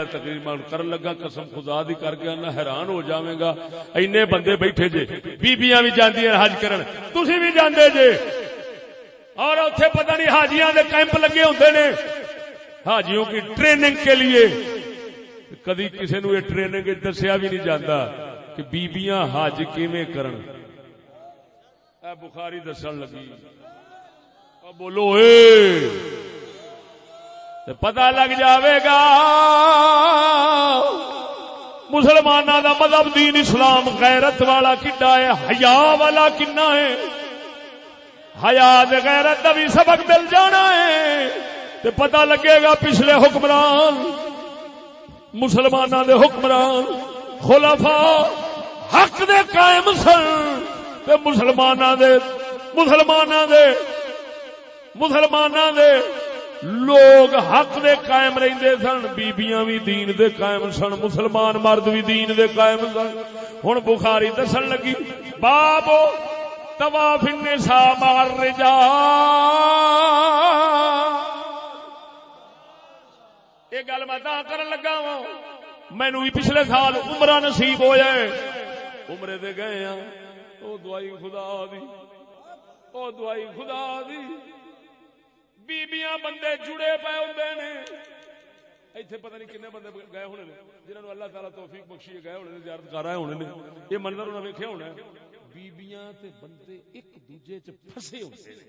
تقریبا کرن لگا قسم خدا دی کر کے نہ حیران ہو جاویں گا اینے بندے بیٹھے جے بیبییاں بھی جاندیاں حج کرن تسی بھی جاندے جے اور اوتھے پتہ نہیں حاجیاں دے کیمپ لگے ہوندے نے حاجیوں کی ٹریننگ کے لیے کدی کسی نو یہ ٹریننگ دسیا بھی نہیں جاندا کہ بیبییاں حج کیویں کرن اے بخاری دسن لگی بولو اے تے پتہ لگ جاوے گا مسلماناں دا مذہب دین اسلام غیرت والا کڈا ہے حیا والا کنا ہے حیا تے غیرت دا بھی سبق مل جانا ہے تے پتہ لگے گا پچھلے حکمران مسلماناں دے حکمران خلفاء حق دے قائم سن تے مسلماناں دے لوگ حق دے قائم رہندے سن بیبییاں بھی دین دے قائم سن مسلمان مرد بھی دین دے قائم سن ہن بخاری دسن لگی باب طواف النساء مع الرجال یہ گل میں تا کرن لگا وا مینوں بھی پچھلے سال عمرہ نصیب ہویا ہے عمرے دے گئے ہاں او دعائی خدا دی بیبیاں بندے جڑے پے ہوندے نے ایتھے پتہ نہیں کنے بندے گئے ہونے نے جنہاں نوں اللہ تعالی توفیق بخشی گئے ہونے نے زیارت کر آئے ہونے نے یہ منظر انہاں ویکھیا ہونا ہے بیبیاں تے بندے ایک دوجے چ پھسے ہوندے نے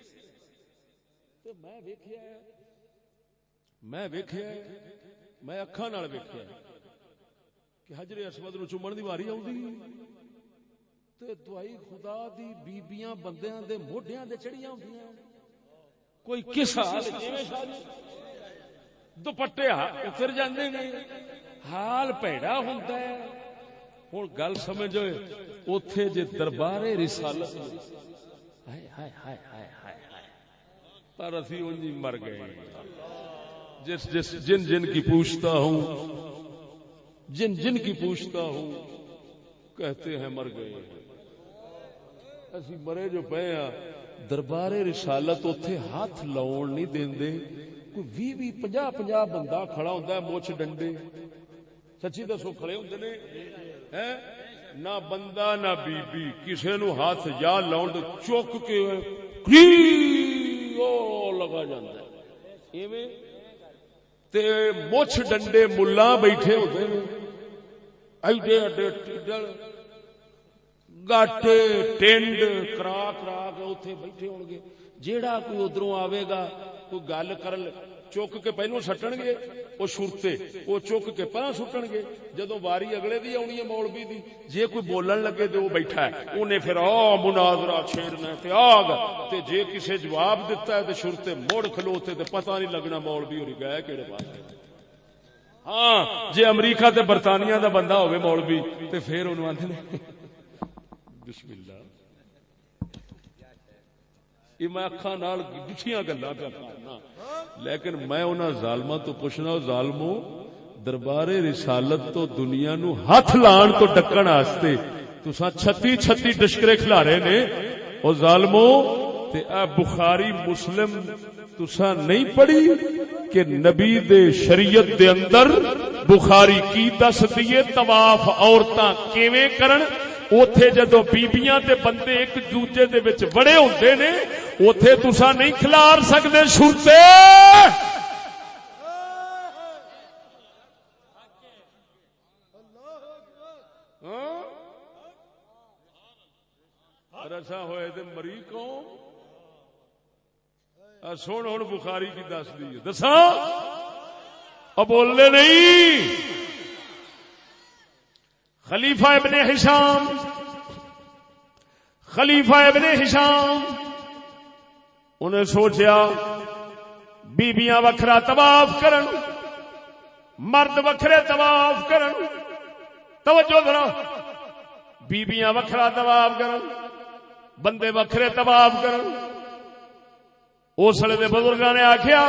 تے میں ویکھیا میں اکھاں نال ویکھیا کہ حجر اسود نوں چومن دی واری آوندی تے دعائی خدا دی بیبیاں بندیاں دے موڈیاں دے چڑھیاں ہوندیاں کوئی کس حال دوپٹے اتر جاندے نے حال پیڑا ہوندا ہے ہن گل سمجھو اوتھے جے دربار رسالت ہائے ہائے ہائے ہائے ہائے پر اسی اونجی مر گئے جس جن کی پوچھتا ہوں جن کی پوچھتا ہوں کہتے ہیں مر گئے اسی مرے جو پے ہاں دربار رسالت اوتھے ہاتھ لاؤن نہیں دیندے کوئی 20-50 بندہ کھڑا ہوندا ہے مچھ ڈنڈے سچی دسو کھڑے ہوندے نے ہیں نہ بندہ نہ بی بی کسے نو ہاتھ یا لاؤن تے چوک کے او لگا جاندا ہے ایویں تے مچھ ڈنڈے ملا بیٹھے ہوندے نے ایڈے ایڈے ٹیڈل گاٹے ٹینڈ کرا کے اوتھے بیٹھے ہون گے جیڑا کوئی ادھروں آوے گا کوئی گل کرن چک کے پہلو سٹن گے وہ شرتے وہ چک کے پہاں سٹن گے جدوں واری اگلے دی آنی ہے مولوی دی جے کوئی بولن لگے تے وہ بیٹھا ہے انہیں پھر مناظرہ چھیڑنا تے آگ تے جے کسے جواب دیتا ہے تے شرتے موڑ کھلوتے تے پتہ نہیں لگنا مولوی ہو گئے کیڑے پاس ہاں جے امریکہ تے برطانیہ دا بندہ ہوے مولوی تے پھر انہوں آندے نے بسم اللہ یہ میں اکھاں نال ڈٹھیاں گلاں پہ کرنا لیکن میں انہاں ظالماں تو پوچھنا ظالمو دربار رسالت تو دنیا نو ہاتھ لان تو ڈکن واسطے تساں 36 ڈشکرے کھلارے نے او ظالمو تے اے بخاری مسلم تساں نہیں پڑھی کہ نبی دے شریعت دے اندر بخاری کی دس دیے طواف عورتاں کیویں کرن اوتھے جدوں بیبییاں تے بندے ایک دوجے دے وچ بڑے ہوندے نے اوتھے تساں نہیں کھلار سکدے شرتے رسا ہوئے تے مری قوم سن ہن بخاری کی دس دی دساں اب بولنے نہیں خلیفہ ابن ہشام انہیں سوچیا بیبیاں وکھرا طواف کرن مرد وکھرے طواف کرن توجہ ذرا بیبیاں وکھرا طواف کرن بندے وکھرے طواف کرن اس ویلے دے بزرگاں نے آکھیا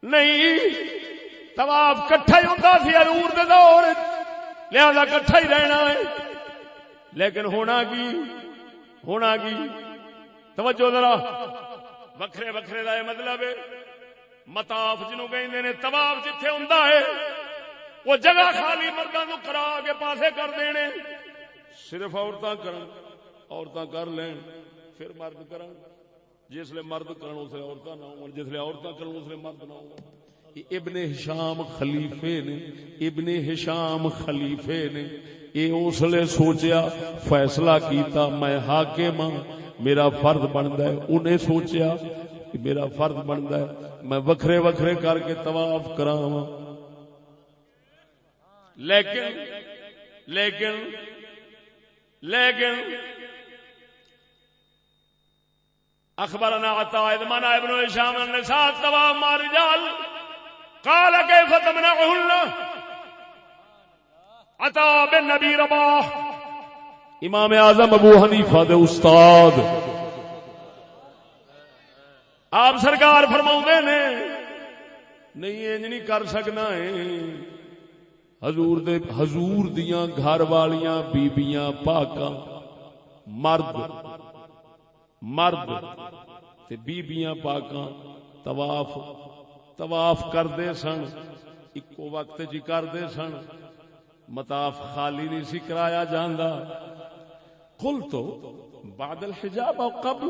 نہیں طواف کٹھا ہی ہوندا سی حضور دے دور لہذا کٹھا ہی رہنا ہے لیکن ہونا کی توجہ ذرا وکھرے وکھرے دا مطلب ہے مطاف جنوں کہندے نے طواف جتھے ہوندا ہے وہ جگہ خالی مردوں کو کرا کے پاسے کر دینے، صرف عورتاں کرن، عورتاں کر لین پھر مرد کرن، جسلے مرد کرن اسلے عورتاں نہ ہون، جسلے عورتاں کرن اسلے مرد نہ ہون۔ ابن ہشام خلیفے نے، ابن ہشام خلیفے نے یہ اسلے سوچیا، فیصلہ کیتا میں حاکم ہاں، میرا فرض بنتا ہے۔ انہیں سوچیا کہ میرا فرض بنتا ہے میں وکھرے وکھرے کر کے طواف کراواں، لیکن لیکن لیکن اخبرنا عطاء اذ منع ابن هشام النساء الطواف مع الرجال قال كيف تمنعهن عطاء بن نبی رباح امام اعظم ابو حنیفہ دے استاد، آپ سرکار فرماؤندے نے نہیں انج نہیں کر سکنا ہے، حضور دیاں گھر والیاں بیبیاں پاکاں مرد تے بیبیاں پاکاں طواف کردے سن، اکو وقت جی کردے سن، مطاف خالی نہیں سی کرایا جاندا۔ قل تو بعد الحجاب او قبل،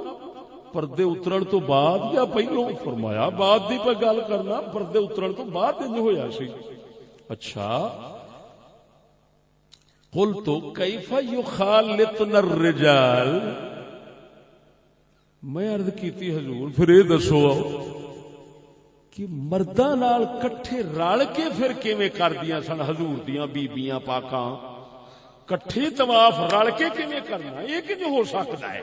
پردے اترن تو بعد یا پہلو؟ فرمایا بعد دی پہ گل کرنا، پردے اترن تو بعد انج ہویا سی۔ اچھا قلت کیف یخالطن الرجال، میں عرض کیتی حضور پھر یہ دسو کہ مرداں نال کٹھے رل کے پھر کیویں کردیاں سن حضور دیاں بیبیاں پاکاں، کٹھے طواف رل کے کیویں کرنا، یہ کیویں ہو سکتا ہے؟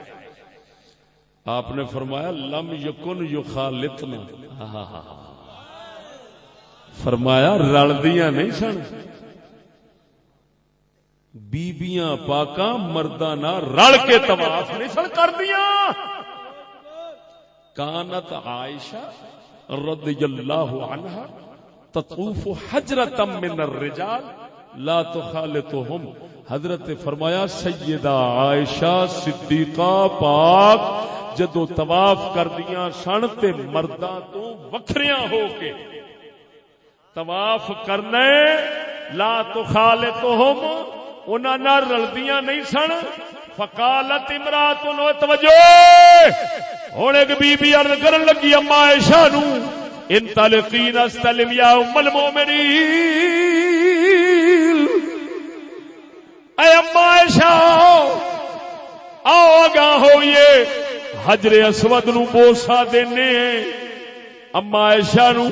آپ نے فرمایا لم یکن یخالطن، فرمایا رلدیاں نہیں سن بیبیاں پاکاں، مرداں نال رل کے طواف نہیں سن کردیاں۔ کانت عائشہ رضی اللہ عنہا تطوف حجرۃ من الرجال لا تخالطهم، حضرت فرمایا سیدہ عائشہ صدیقہ پاک جدو طواف کردیاں سن تے مرداں تو وکھریاں ہو کے طواف کرنے، لا تخالطهم انہاں نال رلدیاں نہیں سن۔ فقالت امرات، توجہ ہن ایک بی بی عرض کرن لگی اما عائشہ نو، انطلقین استلم یا ام المؤمنین، اے اما عائشہ آؤ آگاہ ہوئیے، حجر اسود نو بوسا دینے۔ اما عائشہ نو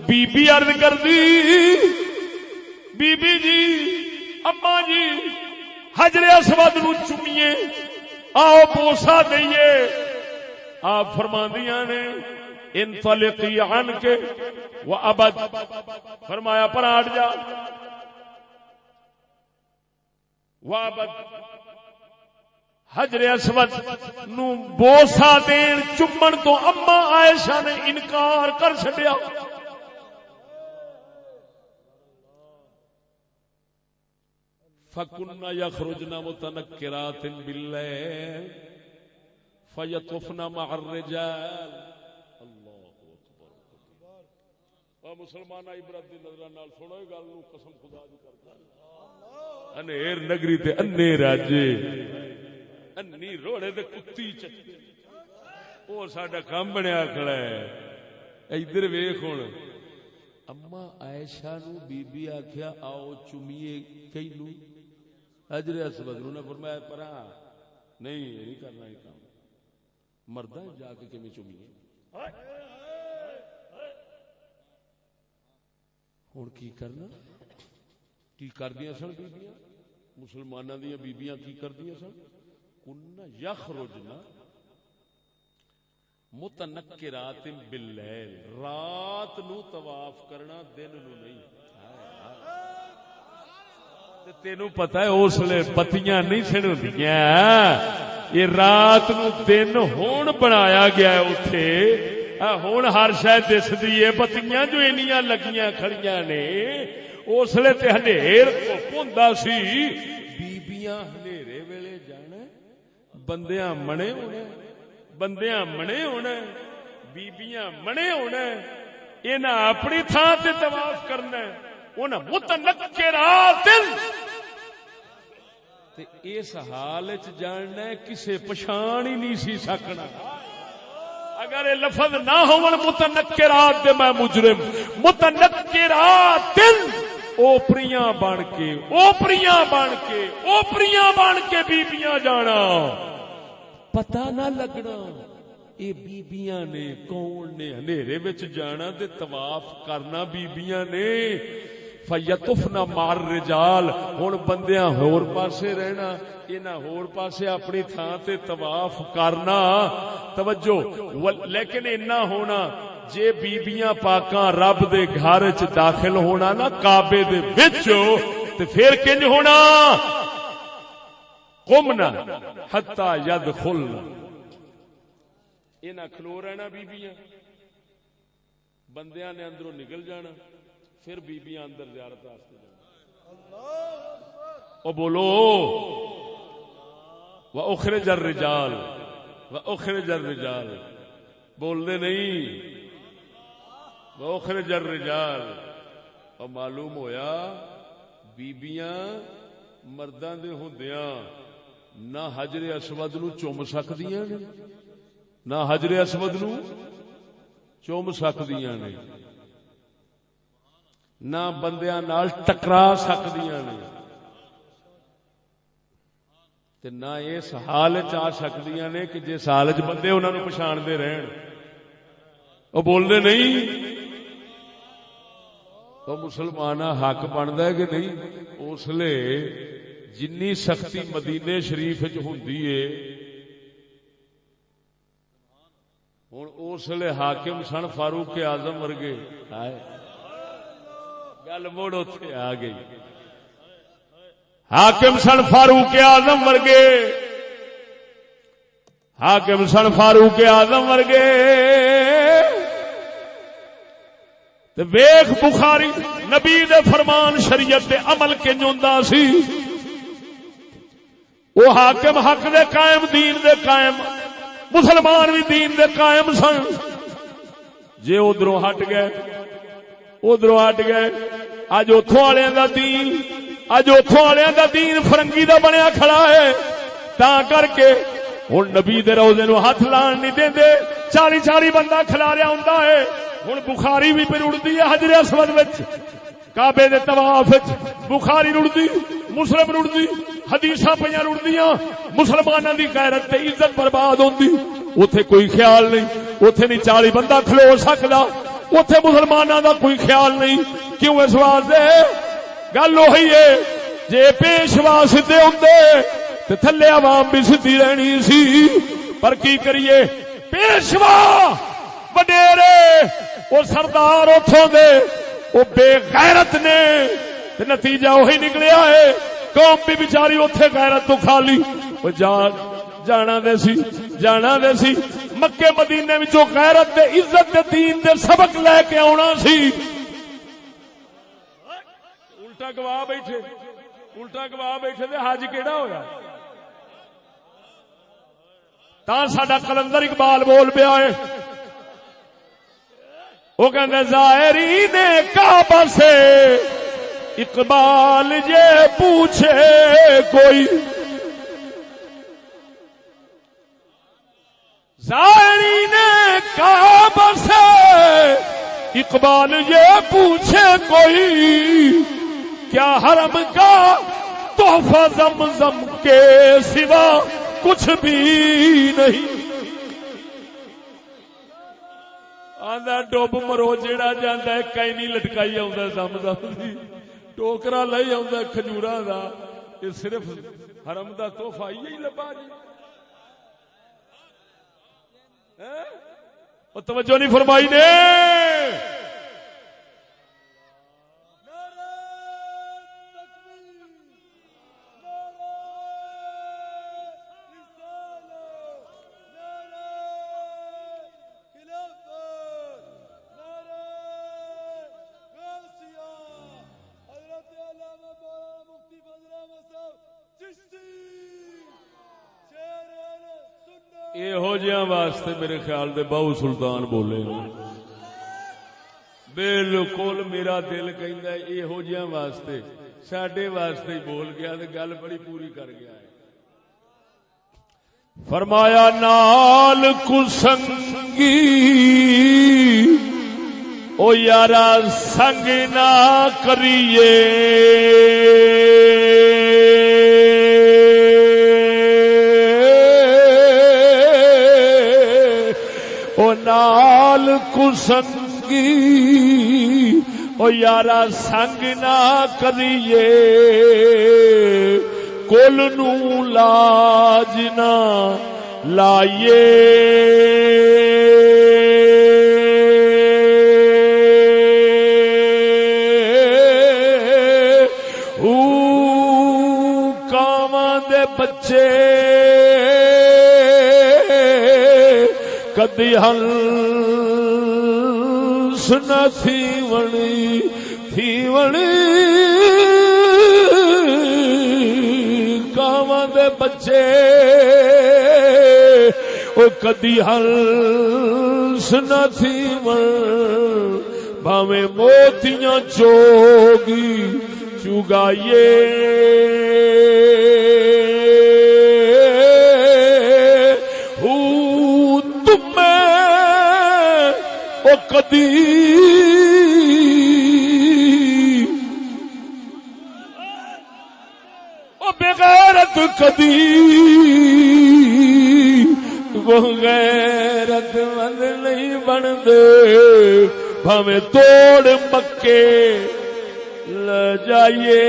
بی بی عرض کر دی، بی بی جی اما جی حجر اسود نو چومیے، آؤ بوسا دئیے۔ آپ فرماندیاں نے انطلقی عن کے و ابد، فرمایا پر ہٹ جا، و ابد حجر اسود نو بوسا دین چمن تو اما عائشہ نے انکار کر چھڈیا۔ فَكُنَّ يَخْرُجْنَ مُتَنَكِّرَاتٍ بِاللَّيْلِ فَيَطُفْنَ مَعَ الرِّجَالِ۔ اللہ اکبر۔ مسلمان عبرت دی نظر نال سنو گل نو، قسم خدا دی کردا، انیر نگری تے انے راجے، انی روڑے تے کتی چٹے، او ساڈا کام بنیا کھڑا ہے۔ ادھر ویکھ ہن، اما عائشہ نو بی بی آکھیا آؤ چومیے کینو؟ حجر اسود نو۔ نے فرمایا پرا نہیں، یہ نہیں کرنا، یہ کام مرداں جا کے کیویں چومیے؟ ہن کی کرنا؟ کی کردیاں سن بیبیاں مسلماناں دیاں بیبیاں؟ کی کردیاں سن؟ کن یخرجن متنکرات باللیل، رات نو طواف کرنا، دن نو نہیں۔ تینوں پتہ ہے اس لیے بتیاں نہیں سن ہوندیاں، یہ رات نو دن ہون بنایا گیا ہے اتنے، ہون ہر شے دسدی ہے، بتیاں جو اینیاں لگیاں کھڑیاں نے، اس لیے تے ہنیر ہوندا سی، بیبیاں ہنیرے ویلے جانا، بندیاں منے ہونے، بندیاں منے ہونا، بیبیاں منے ہونا، انہاں اپنی تھان تے طواف کرنا ہے، انہاں متنکرات تے اس حال وچ جاننا کسے پہچان ہی نہیں سی سکنا. اگر یہ لفظ نہ ہون متنکرات دے میں مجرم متنکرات اوپریاں بن کے اوپریاں بن کے اوپریاں بن کے بیبیاں جانا پتہ نہ لگنا اے بیبیاں نے کون نے ہنیرے وچ جانا تے طواف کرنا بیبیاں نے فیطفنا مار رجال ہن بندیاں ہور پاسے رہنا انہاں ہور پاسے اپنی تھاں تے طواف کرنا توجہ لیکن اتنا ہونا جے بیبیاں پاکاں رب دے گھر وچ داخل ہونا نا کعبے دے وچ تے پھر کنج ہونا قمنا حتی یدخلنا انہاں کھلو رہنا بیبیاں بندیاں نے اندروں نکل جانا پھر بیبیاں اندر زیارت واسطے جانا. او بولو وَأُخْرِجَ الرِّجَالُ وَأُخْرِجَ الرِّجَالُ بول دے نہیں وَأُخْرِجَ الرِّجَالُ. اور معلوم ہویا بیبیاں مرداں دے ہوندیاں نہ حجر اسود نو چوم سکدیاں نے نہ حجر اسود نو چوم سکدیاں نے نہ بندیاں نال ٹکرا سکدیاں نے تے نہ اس حال چ آ سکدیاں نے کہ جس حال چ بندے انہاں نو پچھان دے رہن. او بول دے نہیں او مسلماناں حق بندا ہے کہ نہیں. اس لیے جنی سختی مدینے شریف وچ ہوندی ہے ہن اس لیے حاکم سن فاروق اعظم ورگے گل موڑ اوتھے آ گئی. حاکم سن فاروق اعظم ورگے حاکم سن فاروق اعظم ورگے تے ویکھ بخاری نبی دے فرمان شریعت دے عمل کنج ہوندا سی. وہ حاکم حق دے قائم دین دے قائم مسلمان بھی دین دے قائم سن. جے ادھروں ہٹ گئے اج اوتھوں والے دا دین اج اوتھوں والے دا دین فرنگی دا بنیا کھڑا ہے. تا کر کے ہن نبی دے روزے نو ہاتھ لان نہیں دیندے 40 بندہ کھلاریا ہوندا ہے. ہن بخاری بھی پہ رڑدی ہے حجر اسود وچ کعبے دے طواف وچ بخاری رڑدی مسلم رڑدی حدیثاں پیاں رڑدیاں مسلماناں دی غیرت تے عزت برباد ہوندی. اوتھے کوئی خیال نہیں اوتھے نہیں 40 بندہ کھلو سکدا اوتھے مسلماناں دا کوئی خیال نہیں. کیوں اس واسطے گل وہی ہے جے پیشوا سیدھے ہوندے تے تھلے عوام بھی سیدھی رہنی سی. پر کی کریے پیشوا وڈیرے او سردار اوتھوں دے او بے غیرت نے تے نتیجہ وہی نکلیا ہے قوم بھی بیچاری اوتھے غیرت تو کھا لی. او جانا دے سی مکے مدینے وچوں غیرت تے عزت تے دین دے سبق لے کے آونا سی. الٹا گواہ بیٹھے تے حج کیڑا ہویا. تا ساڈا کلندر اقبال بول پیا ہے وہ کہندے زائرین کعبہ سے اقبال یہ پوچھے کوئی زائرین کعبہ سے اقبال یہ پوچھے کوئی کیا حرم کا تحفہ زمزم کے سوا کچھ بھی نہیں. آندا ڈوب مرو جیڑا جاندا ہے کئی نہیں لٹکائی آوندا زمزم دی ٹوکرا لئی آوندا کھجوراں دا یہ صرف حرم دا تحفہ ہی لبا جی. او توجہ نہیں فرمائی نے. یہو جہاں واسطے میرے خیال دے باؤ سلطان بولے بالکل میرا دل کہندا ہے یہو جہاں واسطے ساڈے واسطے ہی بول گیا تے گل بڑی پوری کر گیا ہے. فرمایا نال کسنگی او یارا سنگ نہ کریے او نال کسنگی او یارا سنگ نہ کریے کل نو لاج نہ لائیے کاواں دے بچے کدی ہنس نہ تھیوڑی کاواں دے بچے او کدی ہنس نہ تھیوڑ بھاویں موتیاں چوگی چگائیے او کدی او بغیرت کدی وہ غیرت مند نہیں بن دے بھاویں توڑ مکے لے جائیے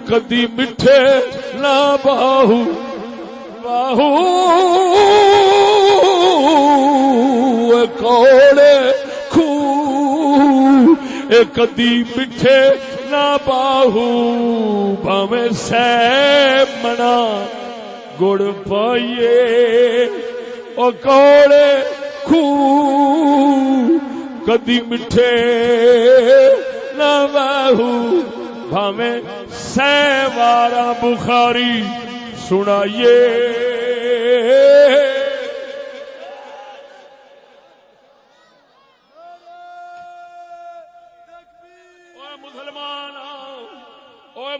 کدی مٹھے نہ باہو کوڑے خو کدی مٹھے نہ باہو بھاویں سہ منا گڑ پائیے او کوڑے خو کدی مٹھے نہ باہو بھاویں سیوارا بخاری سنائیے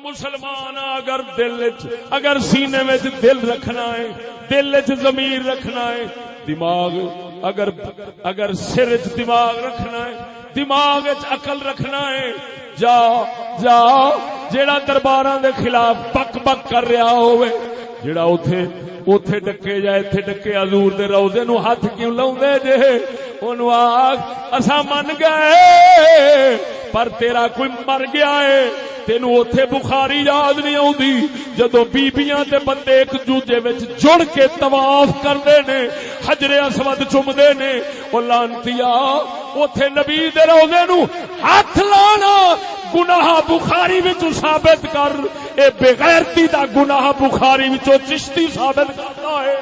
مسلمان اگر دل اگر سینے میں دل رکھنا ہے دل چ ضمیر رکھنا ہے دماغ اگر سر چ دماغ رکھنا ہے دماغ چ عقل رکھنا ہے جا جیڑا درباراں دے خلاف بک بک کر رہا ہوئے جیڑا اوتھے ڈکے جائے ایتھے ڈکے حضور دے روضے نو ہاتھ کیوں لاوندے جے اونوں آکھ اساں من گئے پر تیرا کوئی مر گیا ہے تینوں اوتھے بخاری یاد نہیں آوندی جدوں بیبییاں تے بندے ایک دوجے وچ جڑ کے طواف کردے نے حجر اسود چومدے نے او لعنتیا اوتھے نبی دے روضے نو ہاتھ لانا گناہ بخاری وچوں ثابت کر اے بے غیرتی دا گناہ بخاری وچوں چشتی ثابت کرتا ہے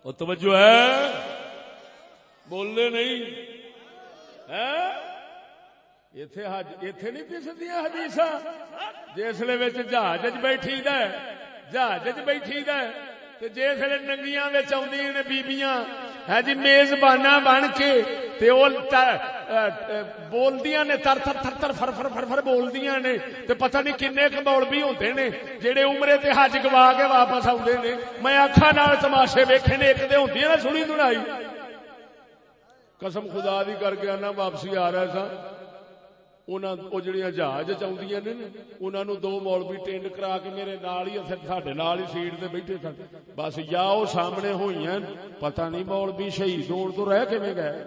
اور توجہ ہے بولنے نہیں ایتھے نہیں پسندیاں حدیثاں جسلے وچ جہاز وچ بیٹھی دا جہاز وچ بیٹھی دا تے جسلے ننگیاں وچ آوندیاں نے بیبییاں ہے جی میزباناں بن کے تے او بولدیاں نے تر تر تر تر فر فر فر فر بولدیاں نے تے پتہ نہیں کنے ک مولوی ہوندے نے جڑے عمرے تے حج گوا کے واپس آوندے نے میں اکھاں نال تماشے ویکھے نے ایک دے ہوندیاں نا سنی سنائی قسم خدا دی کر کے آنا واپسی آ رہا سا او جڑیاں جہاز چاہندیاں نے انہاں نو دو مولوی ٹینڈ کرا کے میرے نال ہی ساڈے نال ہی سیٹ تے بیٹھے سن بس یا او سامنے ہوئیاں پتہ نہیں مولوی شہید ہون تو رہ کیویں گئے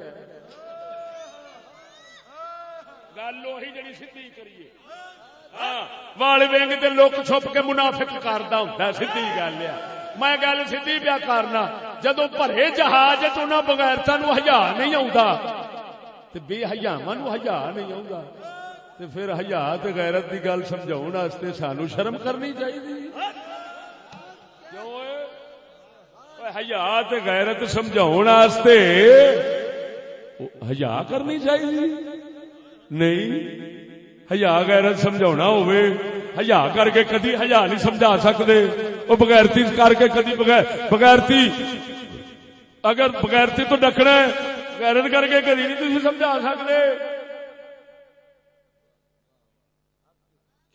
گل وہی جڑی سیدھی کریے وال وینگ تے لوک چھپ کے منافق کردا ہوندا سیدھی گل ہے میں گل سیدھی پیا کرنا جدو بھرے جہاز انہاں بغیرتاں نو حیا نہیں آوندا تے بے حیاواں نو حیا نہیں آوندا تے پھر حیا تے غیرت دی گل سمجھاون واسطے سانو شرم کرنی چاہیے. کیوں حیا تے غیرت سمجھاون واسطے حیا کرنی چاہیے نہیں. حیا غیرت سمجھاونا ہوئے حیا کر کے کدی حیا نہیں سمجھا سکتے. وہ بغیرتی کر کے کدی بغیرتی اگر بغیرتی تو ڈکنا ہے غیرت کر کے کدی نہیں تھی سمجھا سکتے.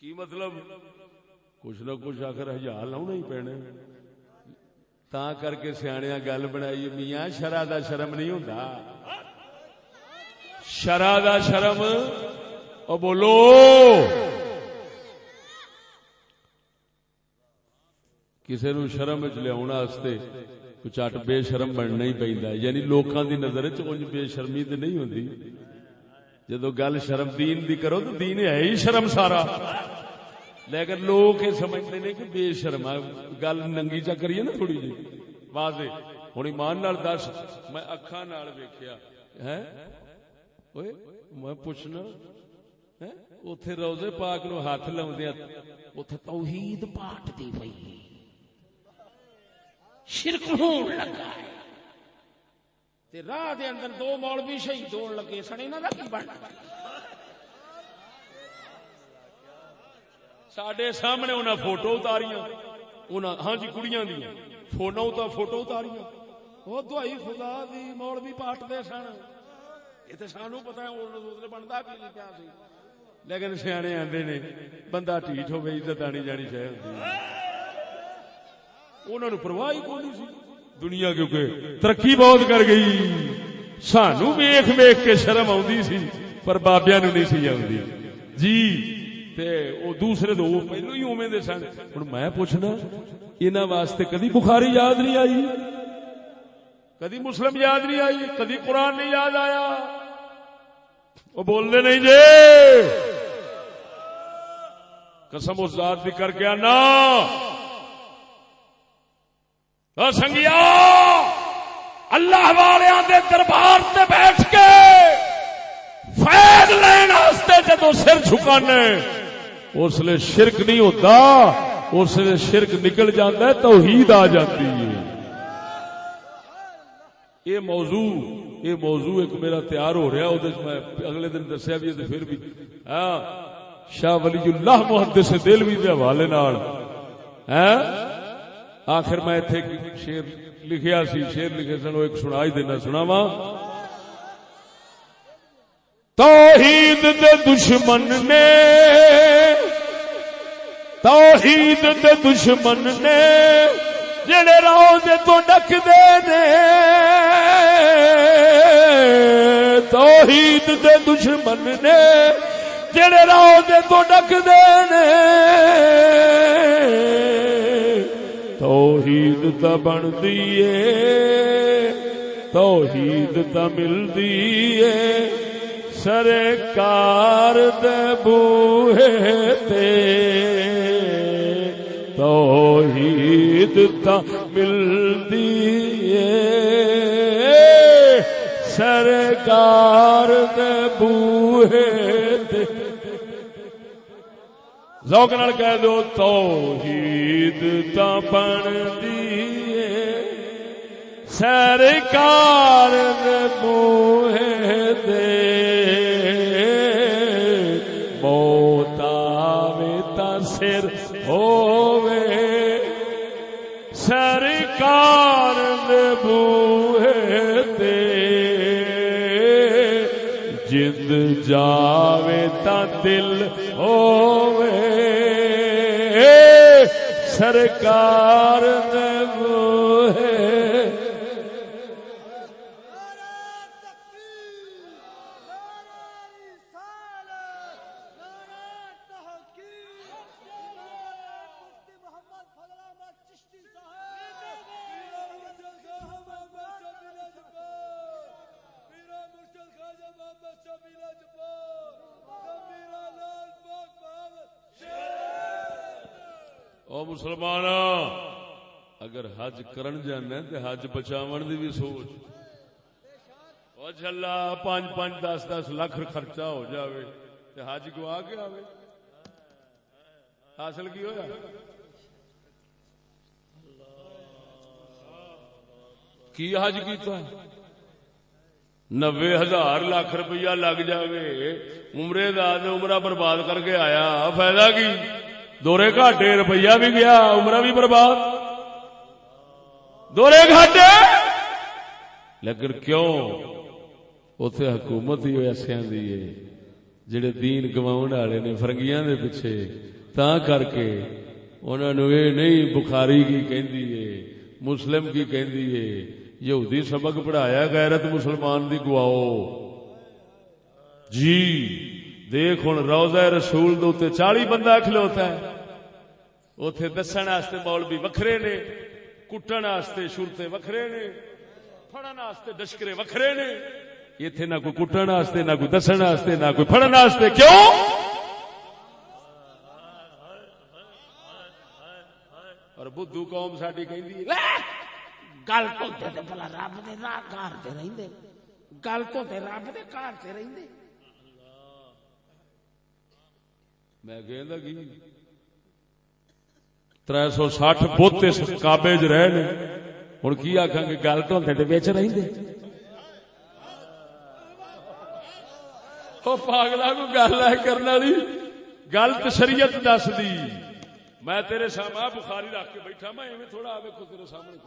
کی مطلب کچھ نہ کچھ آخر حیا لاؤنا ہی پینا. تا کر کے سیاںیاں گل بنائی میاں شرع دا شرم نہیں ہوندا. شرع دا شرم او بولو کسی نو شرم وچ لیاون واسطے چٹ بے شرم بننا ہی پیندا. یعنی لوکاں دی نظر وچ اونج بے شرمی تے نہیں ہوندی. جدو گل شرم دین دی کرو تو دین ہے ہی شرم سارا. لیکن لوگ یہ سمجھتے ہیں کہ بے شرم گل ننگی چا کریے نا تھوڑی جی واضح. ہوں ایمان نال دس میں اکھاں نال ویکھیا ہے میں پوچھنا اوتھے روزے پاک نو ہاتھ لاؤندے اوتھے توحید پاٹ دی پئی شرک ہون لگا ہے تے راہ دے اندر دو مولوی شہید ہون لگے سن. انہاں دا کی بننا ساڈے سامنے انہاں فوٹو اتاریاں انہاں ہاں جی کڑیاں دی فوٹو اتاریاں. او دعائی خدا دی مولوی پاٹ دے سن. یہ تو سانو پتا ہے بنتا بھی نہیں پیا سی. لیکن سیانے آندے نے بندہ ٹھیٹ ہوے عزت آنی جانی چاہیے ہوندی. انہاں نو پرواہ ہی کوئی نہیں سی. دنیا کیونکہ ترقی بہت کر گئی سانو ویکھ ویکھ کے شرم آوندی سی پر بابیاں نو نہیں سی آوندی جی. تے او دوسرے دو پہلو ہی اوویں دے سن. ہن میں پوچھنا انہاں واسطے کدی بخاری یاد نہیں آئی کدی مسلم یاد نہیں آئی کدی قرآن نہیں یاد آیا. وہ بولنے نہیں جی قسم اس ذات بھی کر کے آنا سنگیا اللہ والیاں دے دربار تے بیٹھ کے فیض لین واسطے جدوں سر جھکانے اس لیے شرک نہیں ہوتا. اس لیے شرک نکل جاتا ہے توحید آ جاتی ہے. یہ موضوع ایک میرا تیار ہو رہا میں اگلے دن دسیا بھی پھر بھی شاہ ولی اللہ محدث دہلوی کے حوالے نال آخر میں اتنے شیر لکھیا سی شیر لکھے سن ایک سنائی دینا سناواں. توحید دے دشمن نے توحید دے دشمن نے جڑے روزے تو ڈک دے نے توحید دے دشمن نے جڑے روزے تو ڈک دے نے توحید تا بندی ہے توحید تا ملدی ہے سرکار دے بوہے تے توحید تا ملدی ہے سرکار دے بوہے تے. ذوق نال کہہ دو توحید تا بندی ہے سرکار دے بوہے تے موت آوے تا سر ہووے سرکار دے بوہے تے جند جاوے تا دل ہووے سرکار دے بوہے. او مسلماناں اگر حج کرن جانا تے حج بچاون دی بھی سوچ. او جھلا 5-5 10-10 لاکھ خرچہ ہو جاوے تے حج گوا کے آوے, حاصل کی ہویا؟ کی حج کیتا؟ 90,000 لاکھ روپیہ لگ جاوے عمرے دا, عمرہ برباد کر کے آیا, فائدہ کی؟ دورے گھاٹے, روپیہ بھی گیا, عمرہ بھی برباد, دورے گھاٹے. لیکن کیوں؟ اوتھے حکومت ہی ایسیاں دی ہے جڑے دین گواؤن والے نے فرنگیاں دے پیچھے, تاں کر کے انہاں نوں اے نہیں بخاری کی کہندی ہے, مسلم کی کہندی ہے, یہودی سبق پڑھایا غیرت مسلمان دی گواؤ جی. دیکھ ہن روضہ رسول دے اوتے 40 بندہ کھلوتا ہے, اوتھے دسن واسطے مولوی وکھرے نے, کٹن واسطے شرتے وکھرے نے, پھڑن واسطے دشکرے وکھرے نے. ایتھے نہ کوئی کٹن واسطے, نہ کوئی دسن واسطے, نہ کوئی پھڑن واسطے. کیوں؟ اور بدھو قوم ساڈی کہندی گل تو بھلا رب دے راہ گھر تے رہندے, گل تو رب دے گھر تے رہندے. میں کہندا کی 360 بوتے کعبے وچ رہے نے, ہن کی آکھاں گے گل تو تے وچ رہندے. او پاگلا کو گل ہے کرن والی, گل تے شریعت دس دی. میں تیرے سامنے بخاری رکھ کے بیٹھا, میں ایویں تھوڑا آ ویکھو تیرے سامنے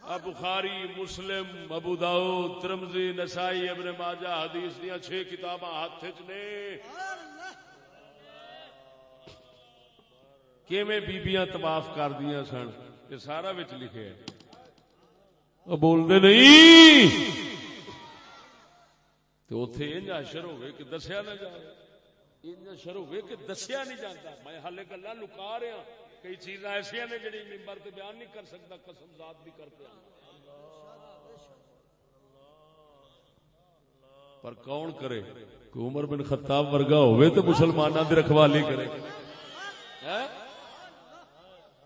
آ بخاری, مسلم, ابو داؤد, ترمذی, نسائی, ابن ماجہ حدیث دیاں 6 کتاباں ہاتھ وچ نے. کیویں بیبییاں طواف کردیاں سن یہ سارا وچ لکھے ہے. او بولدے نہیں تے اوتھے انج اشر ہوے کہ دسیا نہ جائے, انج اشر ہوے کہ دسیا نہیں جاندا. میں حالے گلاں لکا رہا, کئی چیزاں ایسیاں نے جڑی منبر تے بیان نہیں کر سکتا, قسم ذات بھی کرتے ہیں. پر کون کرے کہ عمر بن خطاب ورگا ہوئے تو مسلماناں دی رکھوالی کرے.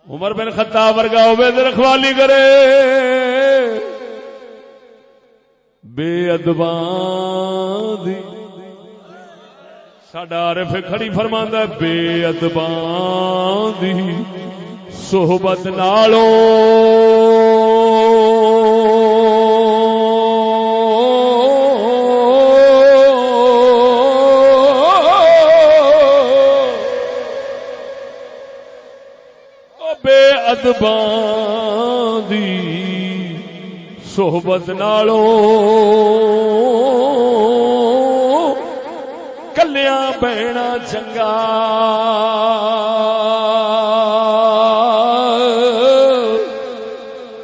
عمر بن خطاب ورگا ہوئے تو رکھوالی کرے. بے ادباں دی ساڈا عارف کھڑی فرماندا ہے, بے ادباں دی صحبت نالوں ادباں دی صحبت نالوں کلیاں بہنا چنگا.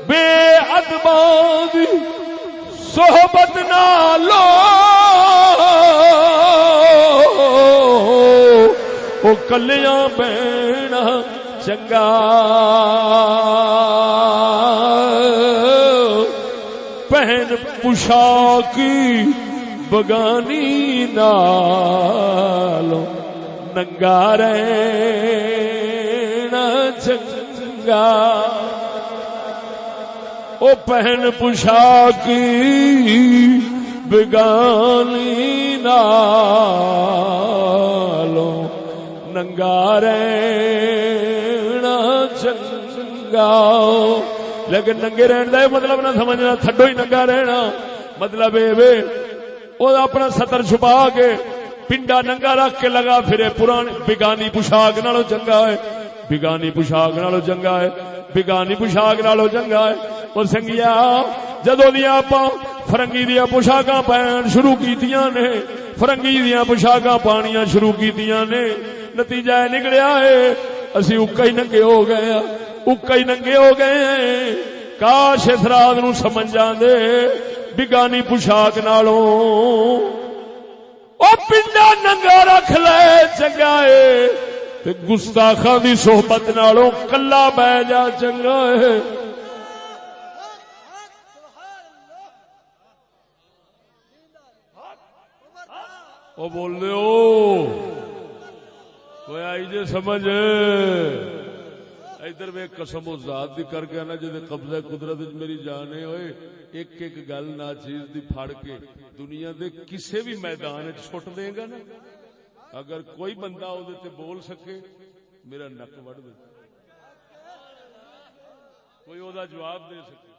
بے ادباں دی صحبت نالوں او کلیاں بہنا چنگا. پہن پوشاکی بگانی نالوں ننگا رہنا چنگا. او پہن پوشاکی بگانی نالوں ننگا رہنا چنگا. لیکن ننگے رہن دا مطلب نہ سمجھنا تھڈو ہی ننگا رہنا. مطلب اے وہ اپنا ستر چھپا کے پنڈا ننگا رکھ کے لگا پھرے پرانی بگانی پوشاک نالوں چنگا ہے, بگانی پوشاک نالوں چنگا ہے, بگانی پوشاک نالوں چنگا ہے. اور سنگیا جدوں دی آپاں فرنگی دیا پوشاکاں پہن شروع کیتیاں نے, فرنگی دیا پوشاکاں پانیاں شروع کیتیاں نے, نتیجہ نکلیا ہے اسی اکا ہی ننگے ہو گئے, اکا ہی ننگے ہو گئے ہیں. کاش اس رات نو سمجھ جاندے بگانی پوشاک نالوں او پنڈا ننگا رکھ لے چنگا ہے, تے گستاخاں دی صحبت نالوں کلا بہ جا چنگا ہے. او بول دے او کوئی آئی جے سمجھ, ادھر وے قسم و ذات دی کر کے نا جے قبضہ قدرت وچ میری جان ہے ہوئے ایک ایک گل ناچیز دی پھڑ کے دنیا دے کسے بھی میدان وچ سٹ دے گا نا اگر کوئی بندہ او دے تے بول سکے میرا نک وڑ دے کوئی او دا جواب دے سکے